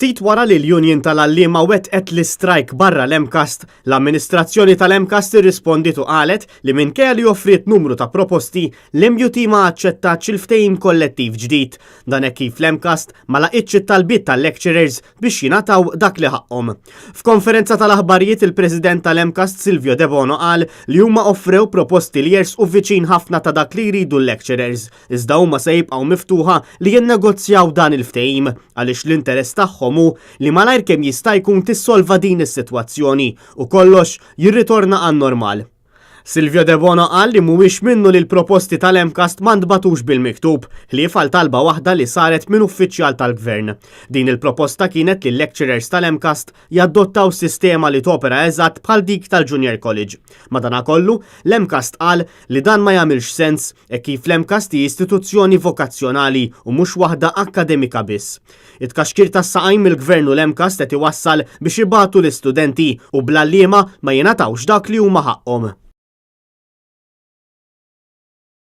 Ftit wara li l-Union tal-Għalliema wettqet l-istrajk barra l-MCAST, l-amministrazzjoni tal-MCAST irrispondiet u qalet li minkejja li offriet numru ta' proposti l-MUT ma aċċettatx il-ftehim kollettiv ġdid. Dan hekk kif l-MCAST ma laqitx it-talbiet tal-lecturers biex jingħataw dak li ħaqhom. F'konferenza tal-aħbarijiet il-President tal-MCAST Silvio De Bono qal li huma offrew proposti li jersqu viċin ħafna ta' dak li jridu l-lecturers, iżda huma se jibqgħu miftuħa li jinnegozjaw dan il-ftehim għaliex l-interess tagħhom hu li malajr kemm jista' jkun tissolva din is-sitwazzjoni u kollox jirritorna għan-normal. Silvio De Bono qal li mhuwiex minnu li l-proposti tal-MCAST ma ntbatux bil-miktub ħlief għal talba waħda li saret minn uffiċjal tal-Gvern. Din il-proposta kienet li l-lecturers tal-MCAST jaddottaw sistema li topera eżatt bħal dik tal-Junior College. Madankollu, l-MCAST qal li dan ma jagħmilx sens kif l-MCAST hi istituzzjoni vokazzjonali u mhux waħda akkademika biss. It-tkaxkir tas-saqajn mill-Gvern u l-MCAST qed iwassal biex ibatu l-istudenti u bl-għalliema ma jingħatawx dak li huma ħaqhom.